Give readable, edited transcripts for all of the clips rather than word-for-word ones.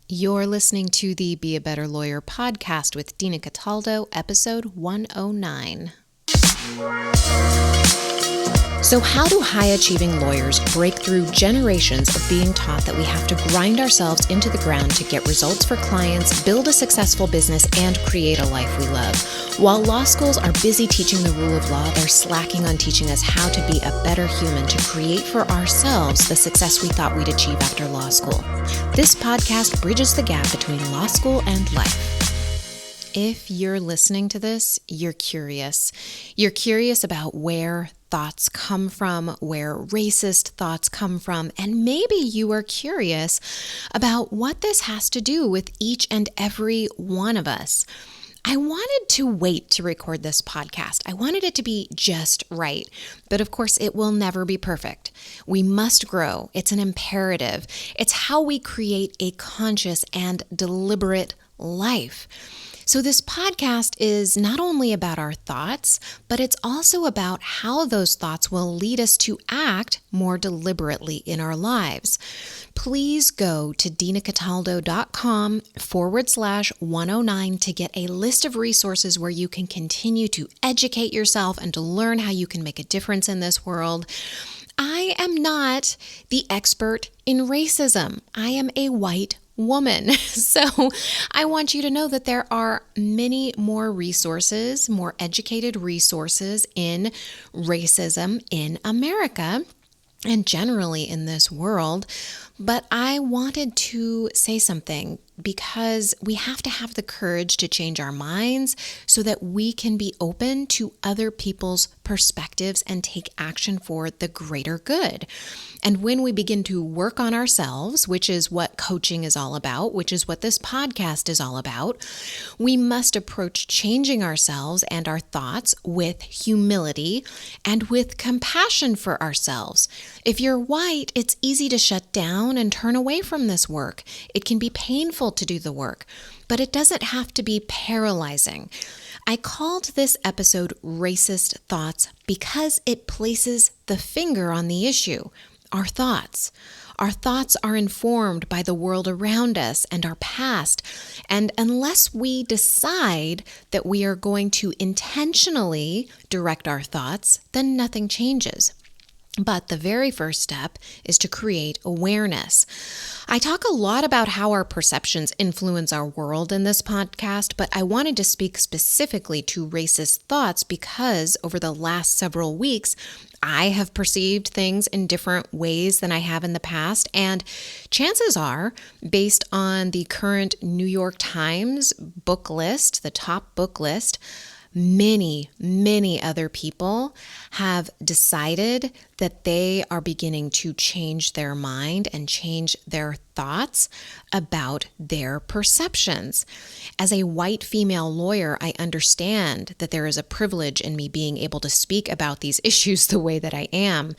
You're listening to the Be a Better Lawyer podcast with Dina Cataldo, episode 109. So how do high-achieving lawyers break through generations of being taught that we have to grind ourselves into the ground to get results for clients, build a successful business, and create a life we love? While law schools are busy teaching the rule of law, they're slacking on teaching us how to be a better human to create for ourselves the success we thought we'd achieve after law school. This podcast bridges the gap between law school and life. If you're listening to this, you're curious. You're curious about where thoughts come from, where racist thoughts come from, and maybe you are curious about what this has to do with each and every one of us. I wanted to wait to record this podcast. I wanted it to be just right, but of course it will never be perfect. We must grow. It's an imperative. It's how we create a conscious and deliberate life. So this podcast is not only about our thoughts, but it's also about how those thoughts will lead us to act more deliberately in our lives. Please go to dinacataldo.com/109 to get a list of resources where you can continue to educate yourself and to learn how you can make a difference in this world. I am not the expert in racism. I am a white woman. So I want you to know that there are many more resources, more educated resources in racism in America and generally in this world. But I wanted to say something because we have to have the courage to change our minds so that we can be open to other people's perspectives and take action for the greater good. And when we begin to work on ourselves, which is what coaching is all about, which is what this podcast is all about, we must approach changing ourselves and our thoughts with humility and with compassion for ourselves. If you're white, it's easy to shut down and turn away from this work. It can be painful to do the work, but it doesn't have to be paralyzing. I called this episode Racist Thoughts because it places the finger on the issue. Our thoughts. Our thoughts are informed by the world around us and our past. And unless we decide that we are going to intentionally direct our thoughts, then nothing changes. But the very first step is to create awareness. I talk a lot about how our perceptions influence our world in this podcast, but I wanted to speak specifically to racist thoughts because over the last several weeks, I have perceived things in different ways than I have in the past. And chances are, based on the current New York Times book list, the top book list, many other people have decided that they are beginning to change their mind and change their thoughts about their perceptions. As a white female lawyer, I understand that there is a privilege in me being able to speak about these issues the way that I am.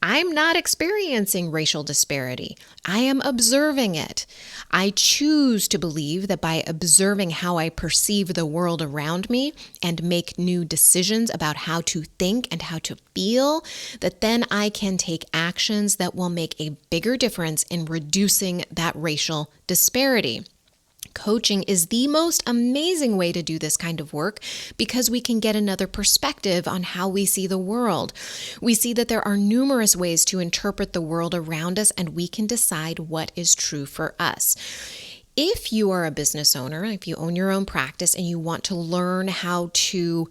I'm not experiencing racial disparity. I am observing it. I choose to believe that by observing how I perceive the world around me and make new decisions about how to think and how to feel, that then I can take actions that will make a bigger difference in reducing that racial disparity. Coaching is the most amazing way to do this kind of work because we can get another perspective on how we see the world. We see that there are numerous ways to interpret the world around us, and we can decide what is true for us. If you are a business owner, if you own your own practice and you want to learn how to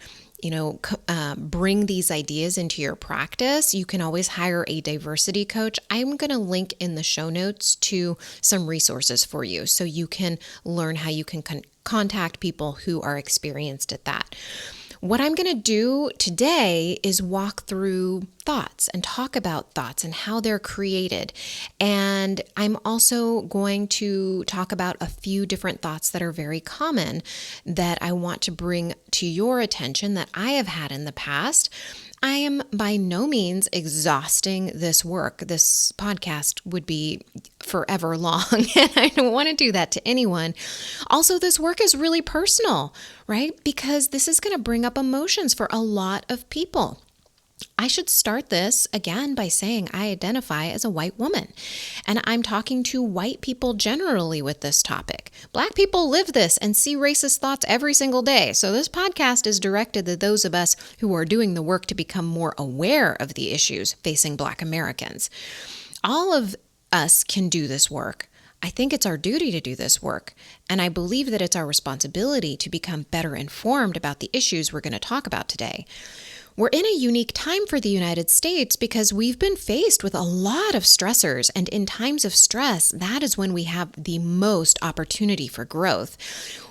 bring these ideas into your practice, you can always hire a diversity coach. I'm going to link in the show notes to some resources for you so you can learn how you can contact people who are experienced at that. What I'm going to do today is walk through thoughts and talk about thoughts and how they're created. And I'm also going to talk about a few different thoughts that are very common that I want to bring to your attention that I have had in the past. I am by no means exhausting this work. This podcast would be forever long, and I don't want to do that to anyone. Also, this work is really personal, right? Because this is going to bring up emotions for a lot of people. I should start this again by saying I identify as a white woman, and I'm talking to white people generally with this topic. Black people live this and see racist thoughts every single day, so this podcast is directed to those of us who are doing the work to become more aware of the issues facing Black Americans. All of us can do this work. I think it's our duty to do this work, and I believe that it's our responsibility to become better informed about the issues we're going to talk about today. We're in a unique time for the United States because we've been faced with a lot of stressors, and in times of stress, that is when we have the most opportunity for growth.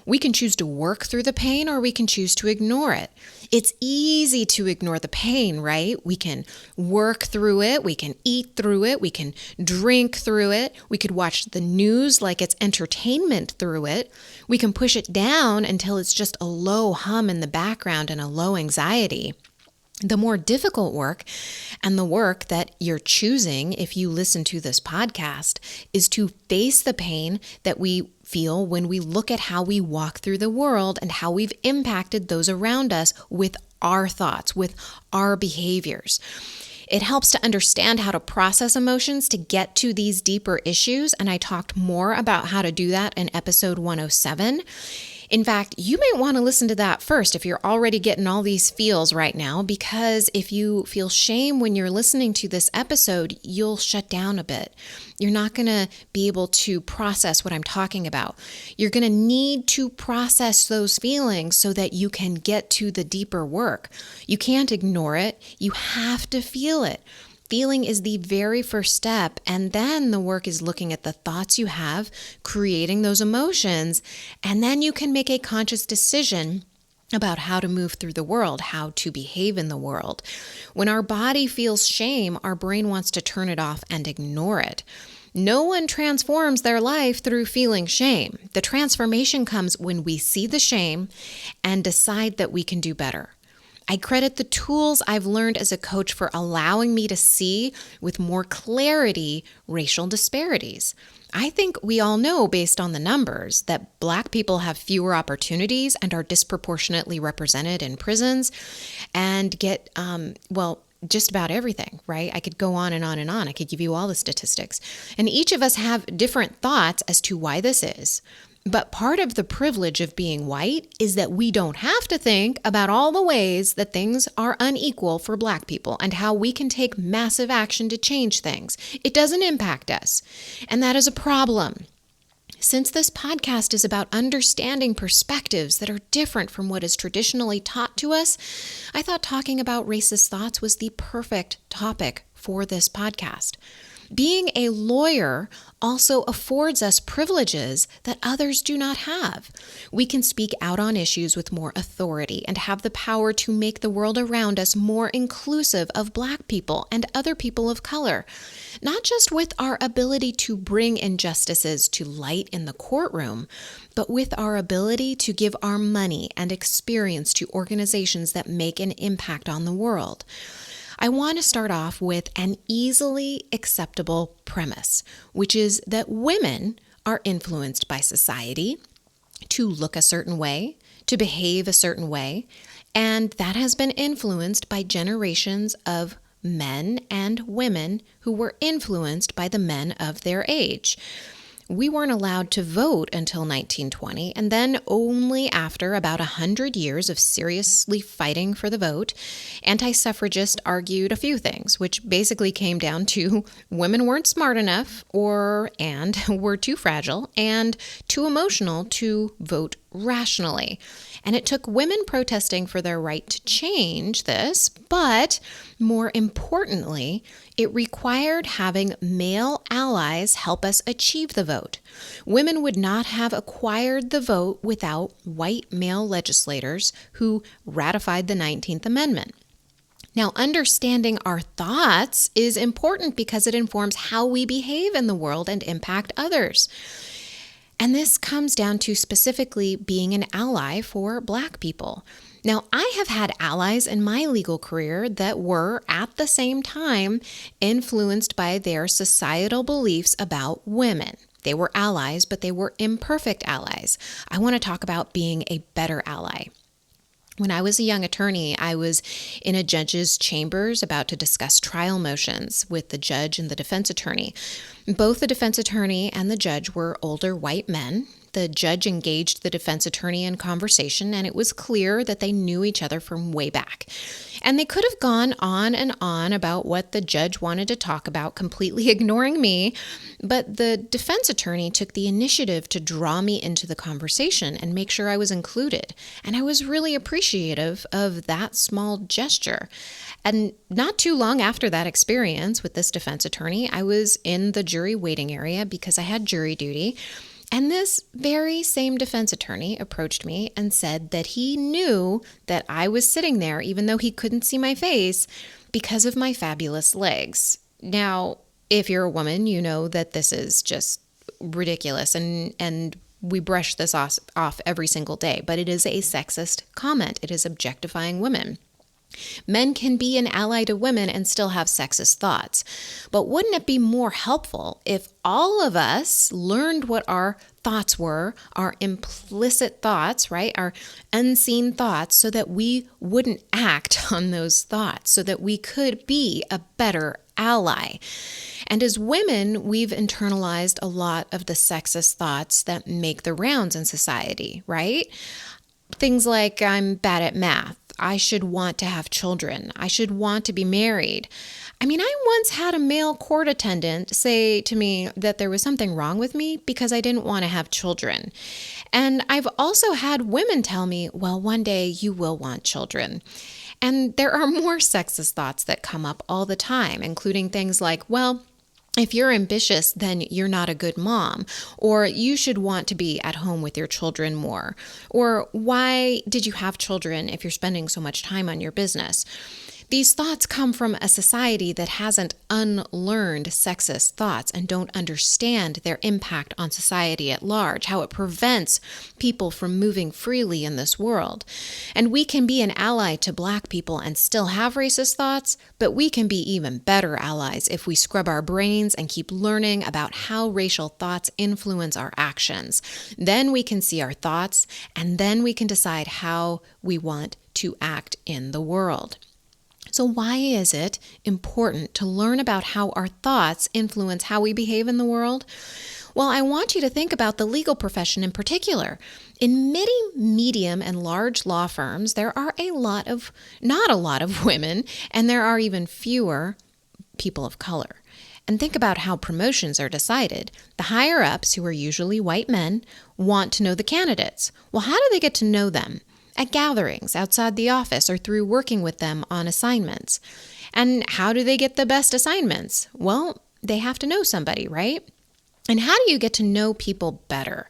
We can choose to work through the pain or we can choose to ignore it. It's easy to ignore the pain, right? We can work through it, we can eat through it, we can drink through it, we could watch the news like it's entertainment through it. We can push it down until it's just a low hum in the background and a low anxiety. The more difficult work, and the work that you're choosing if you listen to this podcast, is to face the pain that we feel when we look at how we walk through the world and how we've impacted those around us with our thoughts, with our behaviors. It helps to understand how to process emotions to get to these deeper issues, and I talked more about how to do that in episode 107. In fact, you may want to listen to that first if you're already getting all these feels right now, because if you feel shame when you're listening to this episode, you'll shut down a bit. You're not going to be able to process what I'm talking about. You're going to need to process those feelings so that you can get to the deeper work. You can't ignore it. You have to feel it. Feeling is the very first step, and then the work is looking at the thoughts you have, creating those emotions, and then you can make a conscious decision about how to move through the world, how to behave in the world. When our body feels shame, our brain wants to turn it off and ignore it. No one transforms their life through feeling shame. The transformation comes when we see the shame and decide that we can do better. I credit the tools I've learned as a coach for allowing me to see with more clarity racial disparities. I think we all know, based on the numbers, that Black people have fewer opportunities and are disproportionately represented in prisons and get, just about everything, right? I could go on and on and on. I could give you all the statistics. And each of us have different thoughts as to why this is. But part of the privilege of being white is that we don't have to think about all the ways that things are unequal for Black people and how we can take massive action to change things. It doesn't impact us, and that is a problem. Since this podcast is about understanding perspectives that are different from what is traditionally taught to us, I thought talking about racist thoughts was the perfect topic for this podcast. Being a lawyer also affords us privileges that others do not have. We can speak out on issues with more authority and have the power to make the world around us more inclusive of Black people and other people of color, not just with our ability to bring injustices to light in the courtroom, but with our ability to give our money and experience to organizations that make an impact on the world. I want to start off with an easily acceptable premise, which is that women are influenced by society to look a certain way, to behave a certain way, and that has been influenced by generations of men and women who were influenced by the men of their age. We weren't allowed to vote until 1920, and then only after about 100 years of seriously fighting for the vote, anti-suffragists argued a few things, which basically came down to women weren't smart enough and were too fragile and too emotional to vote rationally. And it took women protesting for their right to change this, but more importantly, it required having male allies help us achieve the vote. Women would not have acquired the vote without white male legislators who ratified the 19th Amendment. Now, understanding our thoughts is important because it informs how we behave in the world and impact others. And this comes down to specifically being an ally for Black people. Now, I have had allies in my legal career that were, at the same time, influenced by their societal beliefs about women. They were allies, but they were imperfect allies. I want to talk about being a better ally. When I was a young attorney, I was in a judge's chambers about to discuss trial motions with the judge and the defense attorney. Both the defense attorney and the judge were older white men. The judge engaged the defense attorney in conversation, and it was clear that they knew each other from way back. And they could have gone on and on about what the judge wanted to talk about, completely ignoring me, but the defense attorney took the initiative to draw me into the conversation and make sure I was included. And I was really appreciative of that small gesture. And not too long after that experience with this defense attorney, I was in the jury waiting area because I had jury duty. And this very same defense attorney approached me and said that he knew that I was sitting there, even though he couldn't see my face, because of my fabulous legs. Now, if you're a woman, you know that this is just ridiculous, and we brush this off every single day, but it is a sexist comment. It is objectifying women. Men can be an ally to women and still have sexist thoughts. But wouldn't it be more helpful if all of us learned what our thoughts were, our implicit thoughts, right? Our unseen thoughts, so that we wouldn't act on those thoughts, so that we could be a better ally. And as women, we've internalized a lot of the sexist thoughts that make the rounds in society, right? Things like, I'm bad at math. I should want to have children. I should want to be married. I mean, I once had a male court attendant say to me that there was something wrong with me because I didn't want to have children. And I've also had women tell me, well, one day you will want children. And there are more sexist thoughts that come up all the time, including things like, well, if you're ambitious, then you're not a good mom, or you should want to be at home with your children more, or why did you have children if you're spending so much time on your business? These thoughts come from a society that hasn't unlearned sexist thoughts and don't understand their impact on society at large, how it prevents people from moving freely in this world. And we can be an ally to Black people and still have racist thoughts, but we can be even better allies if we scrub our brains and keep learning about how racial thoughts influence our actions. Then we can see our thoughts, and then we can decide how we want to act in the world. So why is it important to learn about how our thoughts influence how we behave in the world? Well, I want you to think about the legal profession in particular. In many medium and large law firms, there are not a lot of women, and there are even fewer people of color. And think about how promotions are decided. The higher-ups, who are usually white men, want to know the candidates. Well, how do they get to know them? At gatherings, outside the office, or through working with them on assignments. And how do they get the best assignments? Well, they have to know somebody, right? And how do you get to know people better?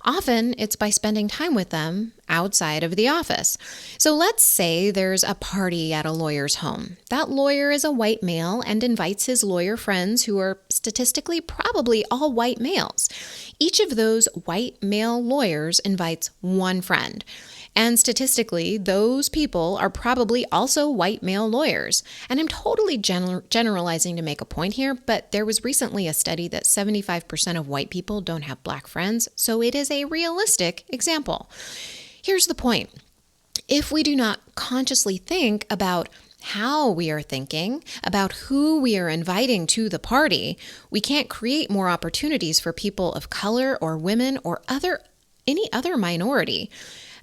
Often it's by spending time with them outside of the office. So let's say there's a party at a lawyer's home. That lawyer is a white male and invites his lawyer friends, who are statistically probably all white males. Each of those white male lawyers invites one friend. And statistically, those people are probably also white male lawyers. And I'm totally generalizing to make a point here, but there was recently a study that 75% of white people don't have Black friends, so it is a realistic example. Here's the point. If we do not consciously think about how we are thinking, about who we are inviting to the party, we can't create more opportunities for people of color or women or any other minority.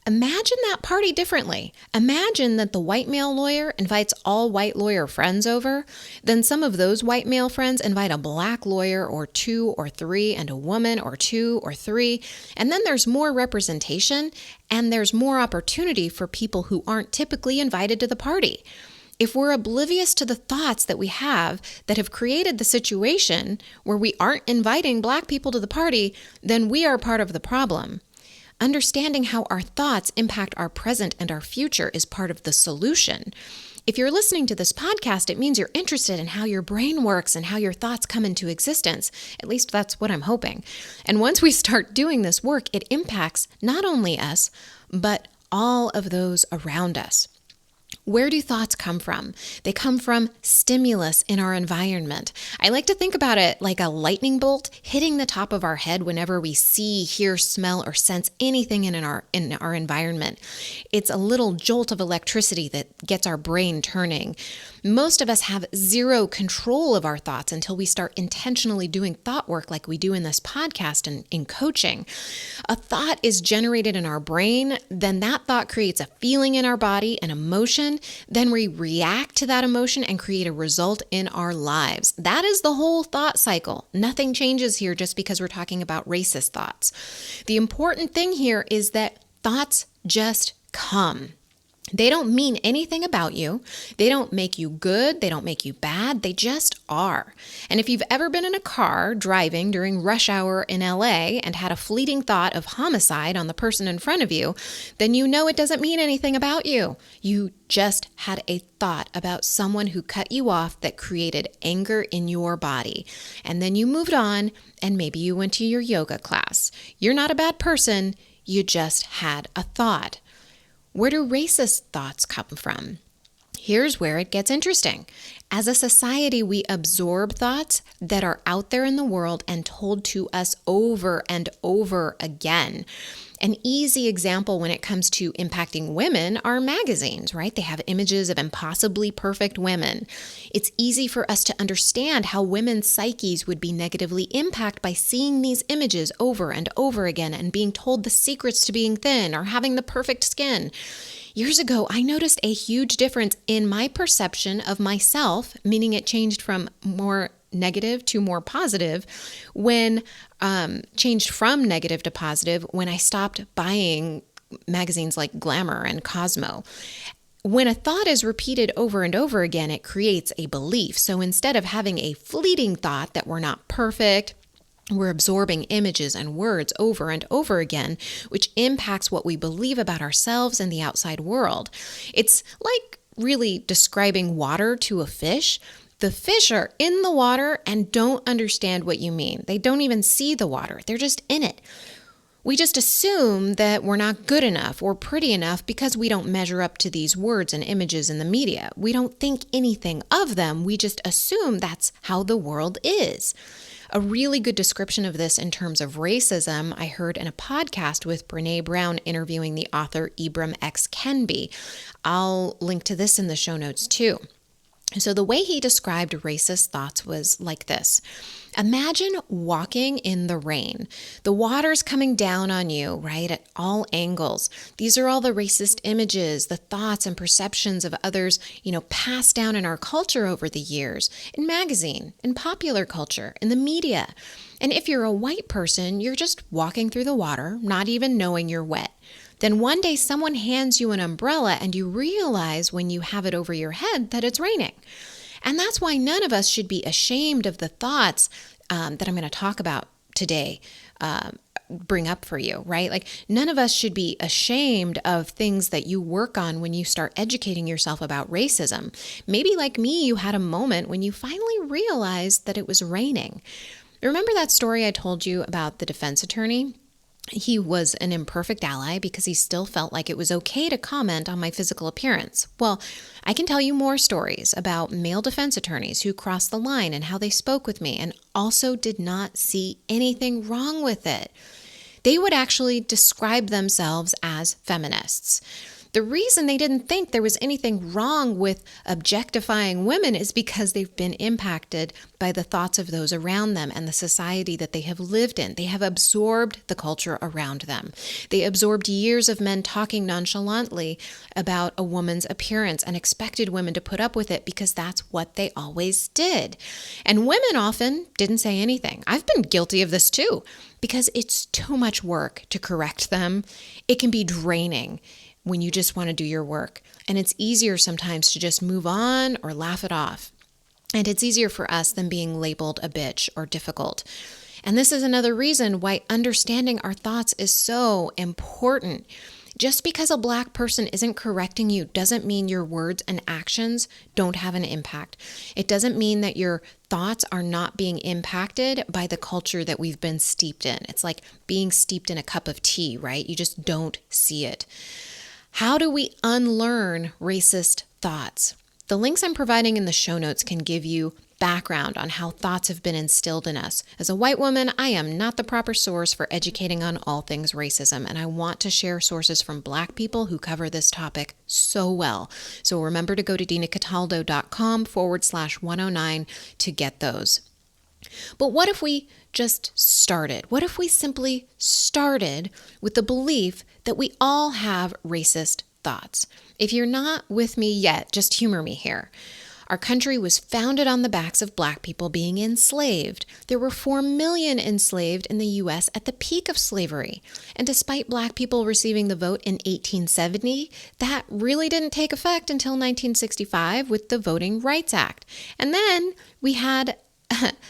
Imagine that party differently. Imagine that the white male lawyer invites all white lawyer friends over. Then some of those white male friends invite a Black lawyer or 2 or 3 and a woman or 2 or 3. And then there's more representation and there's more opportunity for people who aren't typically invited to the party. If we're oblivious to the thoughts that we have that have created the situation where we aren't inviting Black people to the party, then we are part of the problem. Understanding how our thoughts impact our present and our future is part of the solution. If you're listening to this podcast, it means you're interested in how your brain works and how your thoughts come into existence. At least that's what I'm hoping. And once we start doing this work, it impacts not only us, but all of those around us. Where do thoughts come from? They come from stimulus in our environment. I like to think about it like a lightning bolt hitting the top of our head whenever we see, hear, smell, or sense anything in our environment. It's a little jolt of electricity that gets our brain turning. Most of us have zero control of our thoughts until we start intentionally doing thought work like we do in this podcast and in coaching. A thought is generated in our brain, then that thought creates a feeling in our body, an emotion, then we react to that emotion and create a result in our lives. That is the whole thought cycle. Nothing changes here just because we're talking about racist thoughts. The important thing here is that thoughts just come. They don't mean anything about you. They don't make you good. They don't make you bad. They just are. And if you've ever been in a car driving during rush hour in LA and had a fleeting thought of homicide on the person in front of you, then you know it doesn't mean anything about you. You just had a thought about someone who cut you off that created anger in your body. And then you moved on and maybe you went to your yoga class. You're not a bad person. You just had a thought. Where do racist thoughts come from? Here's where it gets interesting. As a society, we absorb thoughts that are out there in the world and told to us over and over again. An easy example when it comes to impacting women are magazines, right? They have images of impossibly perfect women. It's easy for us to understand how women's psyches would be negatively impacted by seeing these images over and over again and being told the secrets to being thin or having the perfect skin. Years ago, I noticed a huge difference in my perception of myself, meaning it changed from more negative to more positive when changed from negative to positive when I stopped buying magazines like Glamour and Cosmo. When a thought is repeated over and over again, it creates a belief. So instead of having a fleeting thought that we're not perfect, we're absorbing images and words over and over again, which impacts what we believe about ourselves and the outside world. It's like really describing water to a fish. The fish are in the water and don't understand what you mean. They don't even see the water. They're just in it. We just assume that we're not good enough or pretty enough because we don't measure up to these words and images in the media. We don't think anything of them. We just assume that's how the world is. A really good description of this in terms of racism I heard in a podcast with Brené Brown interviewing the author Ibram X. Kendi. I'll link to this in the show notes too. So the way he described racist thoughts was like this. Imagine walking in the rain. The water's coming down on you, right, at all angles. These are all the racist images, the thoughts and perceptions of others, passed down in our culture over the years, in magazine, in popular culture, in the media. And if you're a white person, you're just walking through the water, not even knowing you're wet. Then one day someone hands you an umbrella and you realize when you have it over your head that it's raining. And that's why none of us should be ashamed of the thoughts that I'm going to talk about today, bring up for you, right? Like none of us should be ashamed of things that you work on when you start educating yourself about racism. Maybe like me, you had a moment when you finally realized that it was raining. Remember that story I told you about the defense attorney? He was an imperfect ally because he still felt like it was okay to comment on my physical appearance. Well, I can tell you more stories about male defense attorneys who crossed the line and how they spoke with me and also did not see anything wrong with it. They would actually describe themselves as feminists. The reason they didn't think there was anything wrong with objectifying women is because they've been impacted by the thoughts of those around them and the society that they have lived in. They have absorbed the culture around them. They absorbed years of men talking nonchalantly about a woman's appearance and expected women to put up with it because that's what they always did. And women often didn't say anything. I've been guilty of this too, because it's too much work to correct them. It can be draining when you just want to do your work. And it's easier sometimes to just move on or laugh it off. And it's easier for us than being labeled a bitch or difficult. And this is another reason why understanding our thoughts is so important. Just because a Black person isn't correcting you doesn't mean your words and actions don't have an impact. It doesn't mean that your thoughts are not being impacted by the culture that we've been steeped in. It's like being steeped in a cup of tea, right? You just don't see it. How do we unlearn racist thoughts. The links I'm providing in the show notes can give you background on how thoughts have been instilled in us. As a white woman, I am not the proper source for educating on all things racism, and I want to share sources from Black people who cover this topic so well. So remember to go to dinacataldo.com/109 to get those. But what if we just started? What if we simply started with the belief that we all have racist thoughts? If you're not with me yet, just humor me here. Our country was founded on the backs of Black people being enslaved. There were 4 million enslaved in the U.S. at the peak of slavery. And despite Black people receiving the vote in 1870, that really didn't take effect until 1965 with the Voting Rights Act. And then we had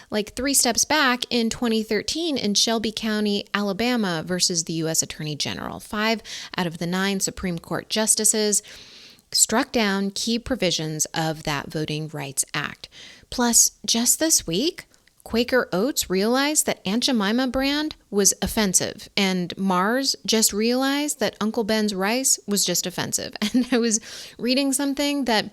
like 3 steps back in 2013 in Shelby County, Alabama versus the U.S. Attorney General. 5 out of the 9 Supreme Court justices struck down key provisions of that Voting Rights Act. Plus, just this week, Quaker Oats realized that Aunt Jemima brand was offensive, and Mars just realized that Uncle Ben's rice was just offensive. And I was reading something that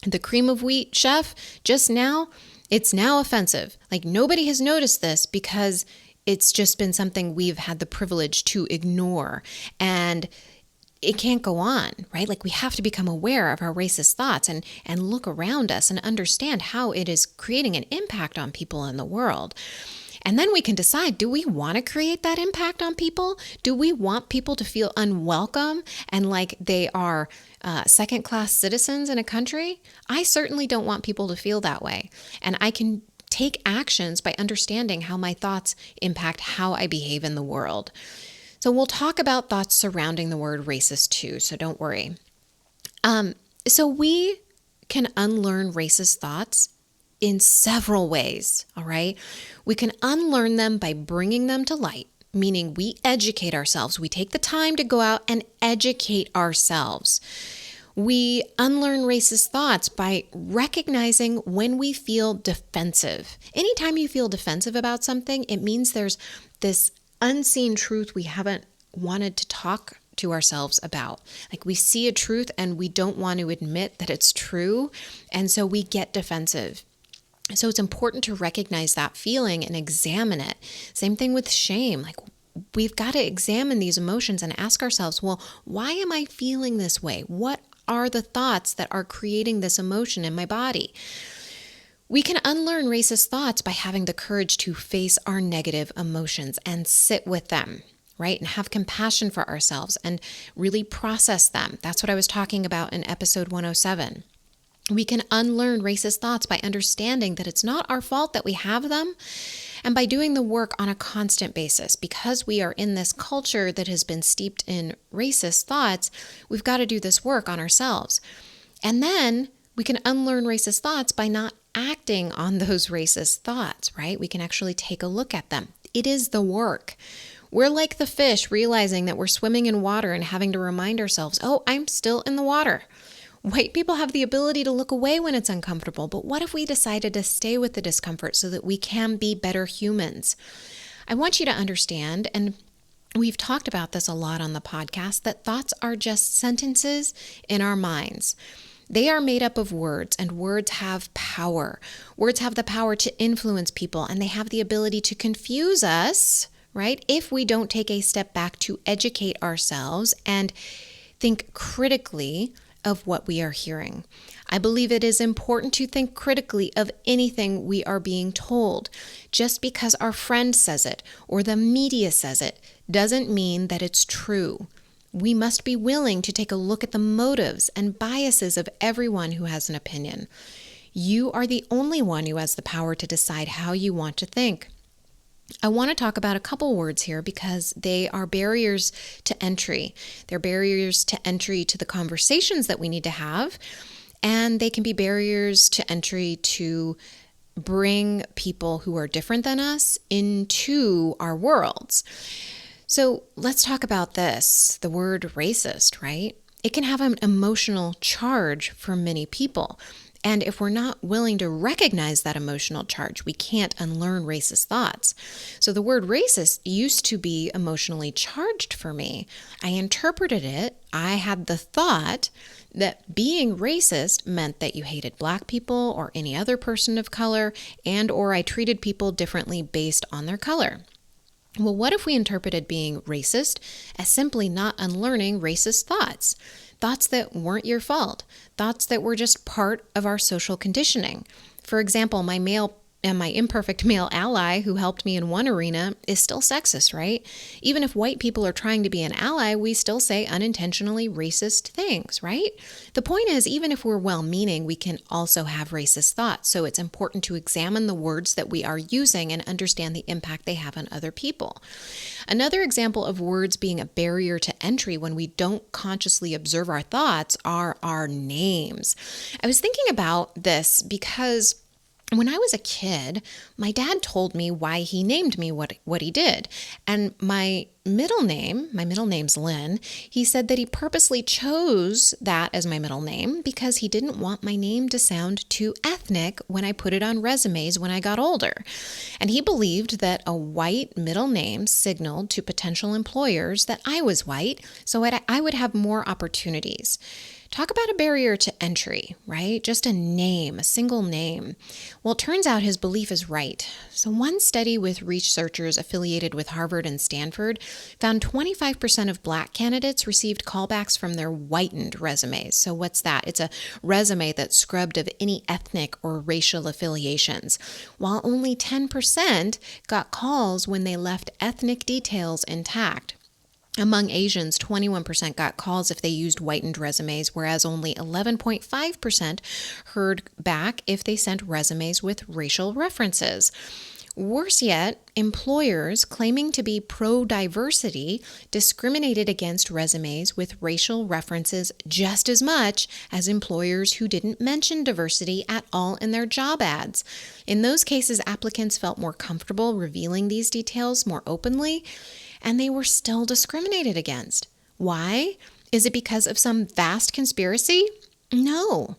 the cream of wheat chef just now, it's now offensive. Like, nobody has noticed this because it's just been something we've had the privilege to ignore. And it can't go on, right? Like, we have to become aware of our racist thoughts and look around us and understand how it is creating an impact on people in the world. And then we can decide, do we want to create that impact on people? Do we want people to feel unwelcome and like they are second-class citizens in a country? I certainly don't want people to feel that way. And I can take actions by understanding how my thoughts impact how I behave in the world. So we'll talk about thoughts surrounding the word racist too, so don't worry. So we can unlearn racist thoughts in several ways, all right? We can unlearn them by bringing them to light, meaning we educate ourselves. We take the time to go out and educate ourselves. We unlearn racist thoughts by recognizing when we feel defensive. Anytime you feel defensive about something, it means there's this unseen truth we haven't wanted to talk to ourselves about. Like, we see a truth and we don't want to admit that it's true, and so we get defensive. So it's important to recognize that feeling and examine it. Same thing with shame. Like, we've got to examine these emotions and ask ourselves, well, why am I feeling this way? What are the thoughts that are creating this emotion in my body? We can unlearn racist thoughts by having the courage to face our negative emotions and sit with them, right? And have compassion for ourselves and really process them. That's what I was talking about in episode 107. We can unlearn racist thoughts by understanding that it's not our fault that we have them, and by doing the work on a constant basis. Because we are in this culture that has been steeped in racist thoughts, we've got to do this work on ourselves. And then we can unlearn racist thoughts by not acting on those racist thoughts, right? We can actually take a look at them. It is the work. We're like the fish realizing that we're swimming in water and having to remind ourselves, oh, I'm still in the water. White people have the ability to look away when it's uncomfortable, but what if we decided to stay with the discomfort so that we can be better humans? I want you to understand, and we've talked about this a lot on the podcast, that thoughts are just sentences in our minds. They are made up of words, and words have power. Words have the power to influence people, and they have the ability to confuse us, right? If we don't take a step back to educate ourselves and think critically of what we are hearing. I believe it is important to think critically of anything we are being told. Just because our friend says it or the media says it doesn't mean that it's true. We must be willing to take a look at the motives and biases of everyone who has an opinion. You are the only one who has the power to decide how you want to think. I want to talk about a couple words here because they are barriers to entry. They're barriers to entry to the conversations that we need to have, and they can be barriers to entry to bring people who are different than us into our worlds. So let's talk about this, the word racist, right? It can have an emotional charge for many people. And if we're not willing to recognize that emotional charge, we can't unlearn racist thoughts. So the word racist used to be emotionally charged for me. I interpreted it. I had the thought that being racist meant that you hated Black people or any other person of color, and or I treated people differently based on their color. Well, what if we interpreted being racist as simply not unlearning racist thoughts? Thoughts that weren't your fault, thoughts that were just part of our social conditioning. For example, my imperfect male ally who helped me in one arena is still sexist, right? Even if white people are trying to be an ally, we still say unintentionally racist things, right? The point is, even if we're well-meaning, we can also have racist thoughts. So it's important to examine the words that we are using and understand the impact they have on other people. Another example of words being a barrier to entry when we don't consciously observe our thoughts are our names. I was thinking about this because when I was a kid, my dad told me why he named me what he did. And my middle name's Lynn, he said that he purposely chose that as my middle name because he didn't want my name to sound too ethnic when I put it on resumes when I got older. And he believed that a white middle name signaled to potential employers that I was white, so I would have more opportunities. Talk about a barrier to entry, right? Just a name, a single name. Well, it turns out his belief is right. So one study with researchers affiliated with Harvard and Stanford found 25% of Black candidates received callbacks from their whitened resumes. So what's that? It's a resume that's scrubbed of any ethnic or racial affiliations, while only 10% got calls when they left ethnic details intact. Among Asians, 21% got calls if they used whitened resumes, whereas only 11.5% heard back if they sent resumes with racial references. Worse yet, employers claiming to be pro-diversity discriminated against resumes with racial references just as much as employers who didn't mention diversity at all in their job ads. In those cases, applicants felt more comfortable revealing these details more openly, and they were still discriminated against. Why? Is it because of some vast conspiracy? No.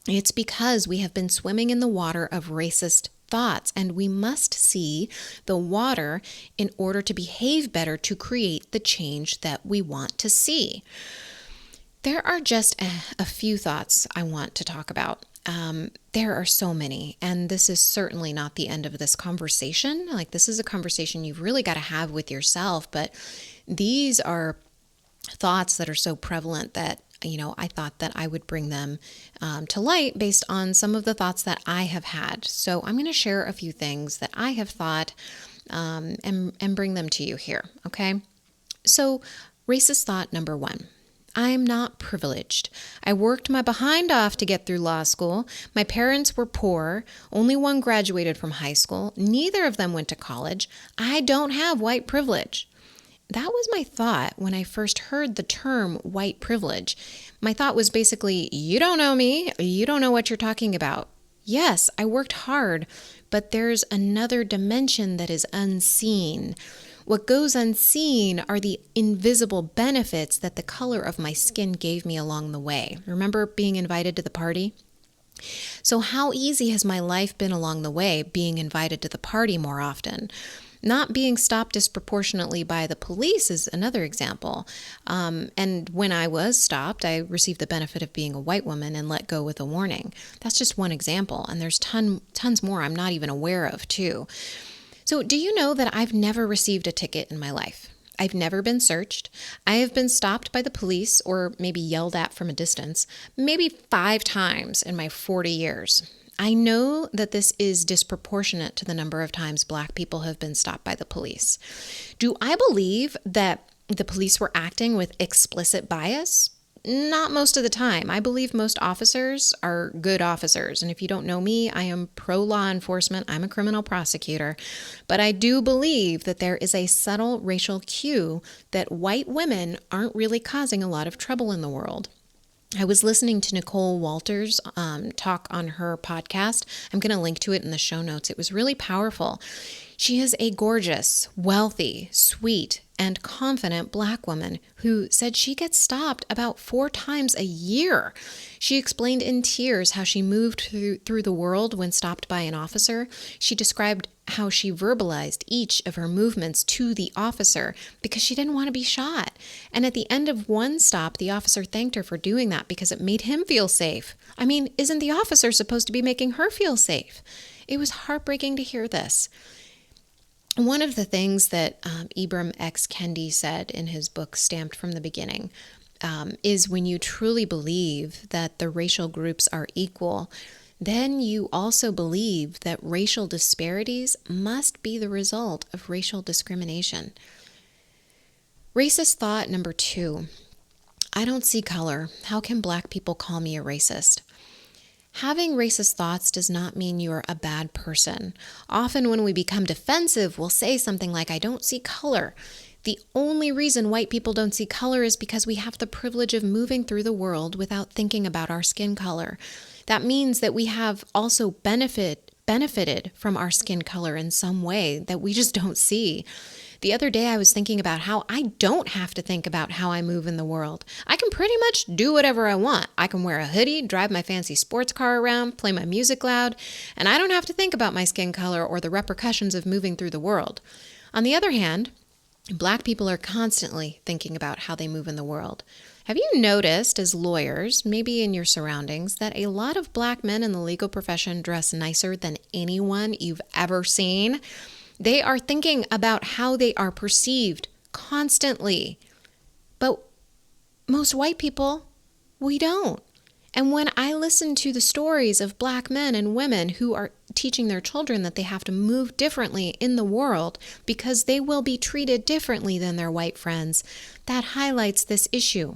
It's because we have been swimming in the water of racist thoughts, and we must see the water in order to behave better to create the change that we want to see. There are just a few thoughts I want to talk about. There are so many, and this is certainly not the end of this conversation. Like, this is a conversation you've really got to have with yourself, but these are thoughts that are so prevalent that, I thought that I would bring them to light based on some of the thoughts that I have had. So I'm going to share a few things that I have thought and bring them to you here, okay? So racist thought number one. I'm not privileged. I worked my behind off to get through law school. My parents were poor. Only one graduated from high school. Neither of them went to college. I don't have white privilege. That was my thought when I first heard the term white privilege. My thought was basically, you don't know me. You don't know what you're talking about. Yes, I worked hard, but there's another dimension that is unseen. What goes unseen are the invisible benefits that the color of my skin gave me along the way. Remember being invited to the party? So how easy has my life been along the way, being invited to the party more often? Not being stopped disproportionately by the police is another example. And when I was stopped, I received the benefit of being a white woman and let go with a warning. That's just one example. And there's tons more I'm not even aware of, too. So do you know that I've never received a ticket in my life? I've never been searched. I have been stopped by the police or maybe yelled at from a distance, maybe 5 times in my 40 years. I know that this is disproportionate to the number of times Black people have been stopped by the police. Do I believe that the police were acting with explicit bias? Not most of the time. I believe most officers are good officers. And if you don't know me, I am pro-law enforcement. I'm a criminal prosecutor. But I do believe that there is a subtle racial cue that white women aren't really causing a lot of trouble in the world. I was listening to Nicole Walters talk on her podcast. I'm going to link to it in the show notes. It was really powerful. She is a gorgeous, wealthy, sweet, and confident Black woman who said she gets stopped about 4 times a year. She explained in tears how she moved through the world when stopped by an officer. She described how she verbalized each of her movements to the officer because she didn't want to be shot. And at the end of one stop, the officer thanked her for doing that because it made him feel safe. I mean, isn't the officer supposed to be making her feel safe? It was heartbreaking to hear this. One of the things that Ibram X. Kendi said in his book, Stamped from the Beginning, is when you truly believe that the racial groups are equal, then you also believe that racial disparities must be the result of racial discrimination. Racist thought number 2, I don't see color. How can Black people call me a racist? Having racist thoughts does not mean you're a bad person. Often when we become defensive, we'll say something like, I don't see color. The only reason white people don't see color is because we have the privilege of moving through the world without thinking about our skin color. That means that we have also benefited from our skin color in some way that we just don't see. The other day I was thinking about how I don't have to think about how I move in the world. I can pretty much do whatever I want. I can wear a hoodie, drive my fancy sports car around, play my music loud, and I don't have to think about my skin color or the repercussions of moving through the world. On the other hand, Black people are constantly thinking about how they move in the world. Have you noticed as lawyers, maybe in your surroundings, that a lot of Black men in the legal profession dress nicer than anyone you've ever seen? They are thinking about how they are perceived constantly. But most white people, we don't. And when I listen to the stories of Black men and women who are teaching their children that they have to move differently in the world because they will be treated differently than their white friends, that highlights this issue.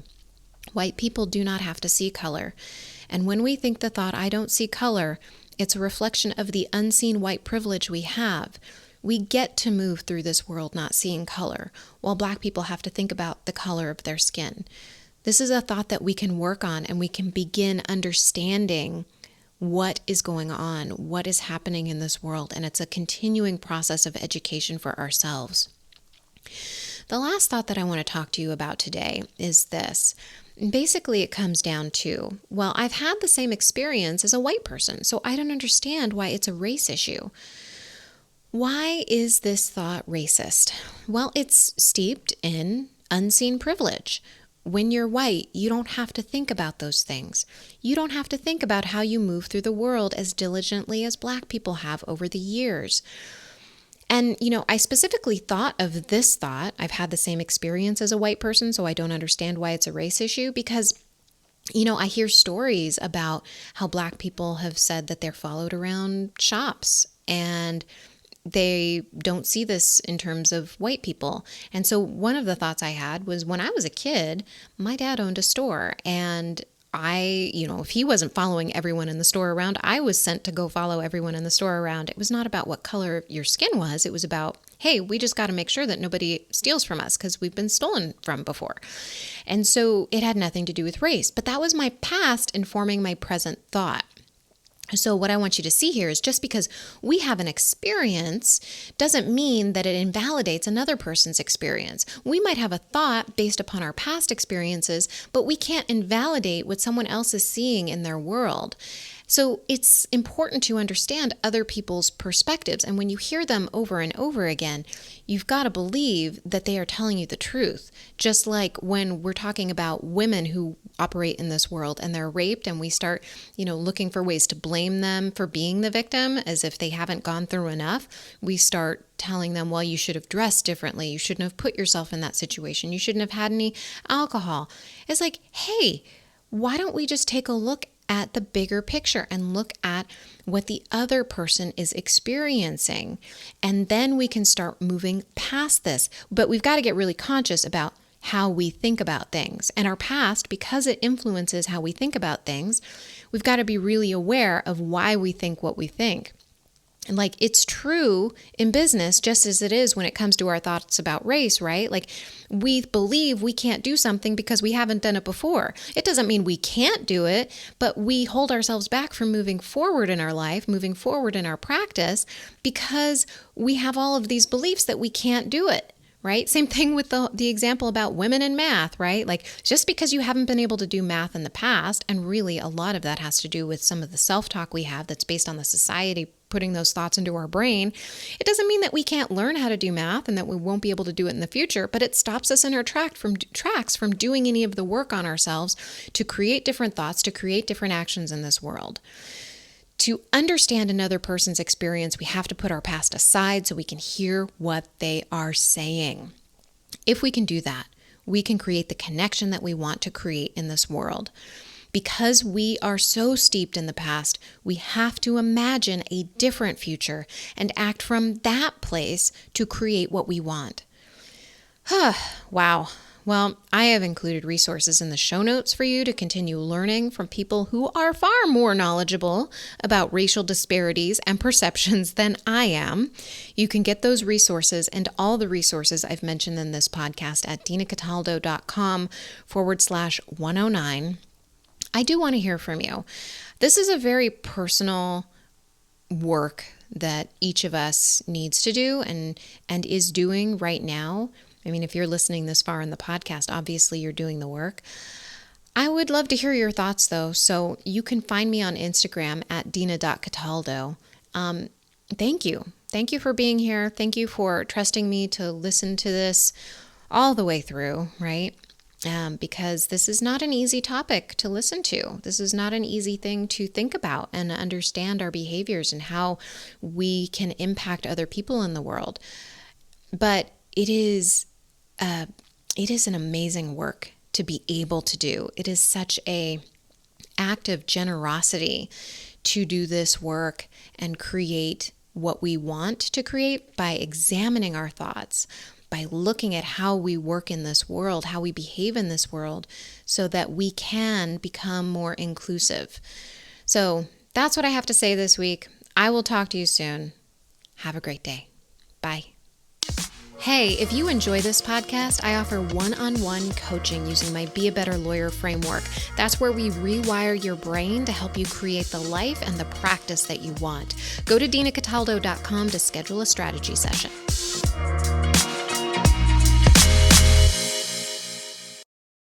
White people do not have to see color. And when we think the thought, I don't see color, it's a reflection of the unseen white privilege we have. We get to move through this world not seeing color, while Black people have to think about the color of their skin. This is a thought that we can work on, and we can begin understanding what is going on, what is happening in this world, and it's a continuing process of education for ourselves. The last thought that I want to talk to you about today is this. Basically, it comes down to, well, I've had the same experience as a white person, so I don't understand why it's a race issue. Why is this thought racist? Well, it's steeped in unseen privilege. When you're white, you don't have to think about those things. You don't have to think about how you move through the world as diligently as Black people have over the years. And, I specifically thought of this thought. I've had the same experience as a white person, so I don't understand why it's a race issue because I hear stories about how Black people have said that they're followed around shops and they don't see this in terms of white people. And so one of the thoughts I had was when I was a kid, my dad owned a store and if he wasn't following everyone in the store around, I was sent to go follow everyone in the store around. It was not about what color your skin was. It was about, hey, we just got to make sure that nobody steals from us because we've been stolen from before. And so it had nothing to do with race, but that was my past informing my present thought. So what I want you to see here is just because we have an experience doesn't mean that it invalidates another person's experience. We might have a thought based upon our past experiences, but we can't invalidate what someone else is seeing in their world. So it's important to understand other people's perspectives. And when you hear them over and over again, you've got to believe that they are telling you the truth. Just like when we're talking about women who operate in this world and they're raped and we start, looking for ways to blame them for being the victim as if they haven't gone through enough. We start telling them, well, you should have dressed differently. You shouldn't have put yourself in that situation. You shouldn't have had any alcohol. It's like, hey, why don't we just take a look at the bigger picture and look at what the other person is experiencing. And then we can start moving past this. But we've got to get really conscious about how we think about things. And our past, because it influences how we think about things, we've got to be really aware of why we think what we think. And like, it's true in business, just as it is when it comes to our thoughts about race, right? Like, we believe we can't do something because we haven't done it before. It doesn't mean we can't do it, but we hold ourselves back from moving forward in our life, moving forward in our practice, because we have all of these beliefs that we can't do it. Right? Same thing with the example about women in math, right? Like, just because you haven't been able to do math in the past, and really a lot of that has to do with some of the self-talk we have that's based on the society putting those thoughts into our brain, it doesn't mean that we can't learn how to do math and that we won't be able to do it in the future, but it stops us in our tracks from doing any of the work on ourselves to create different thoughts, to create different actions in this world. To understand another person's experience, we have to put our past aside so we can hear what they are saying. If we can do that, we can create the connection that we want to create in this world. Because we are so steeped in the past, we have to imagine a different future and act from that place to create what we want. Wow. Well, I have included resources in the show notes for you to continue learning from people who are far more knowledgeable about racial disparities and perceptions than I am. You can get those resources and all the resources I've mentioned in this podcast at dinacataldo.com/109. I do want to hear from you. This is a very personal work that each of us needs to do and is doing right now. I mean, if you're listening this far in the podcast, obviously you're doing the work. I would love to hear your thoughts, though, so you can find me on Instagram at dina.cataldo. Thank you. Thank you for being here. Thank you for trusting me to listen to this all the way through, right? Because this is not an easy topic to listen to. This is not an easy thing to think about and understand our behaviors and how we can impact other people in the world. But it is an amazing work to be able to do. It is such an act of generosity to do this work and create what we want to create by examining our thoughts, by looking at how we work in this world, how we behave in this world, so that we can become more inclusive. So that's what I have to say this week. I will talk to you soon. Have a great day. Bye. Hey, if you enjoy this podcast, I offer one-on-one coaching using my Be a Better Lawyer framework. That's where we rewire your brain to help you create the life and the practice that you want. Go to dinacataldo.com to schedule a strategy session.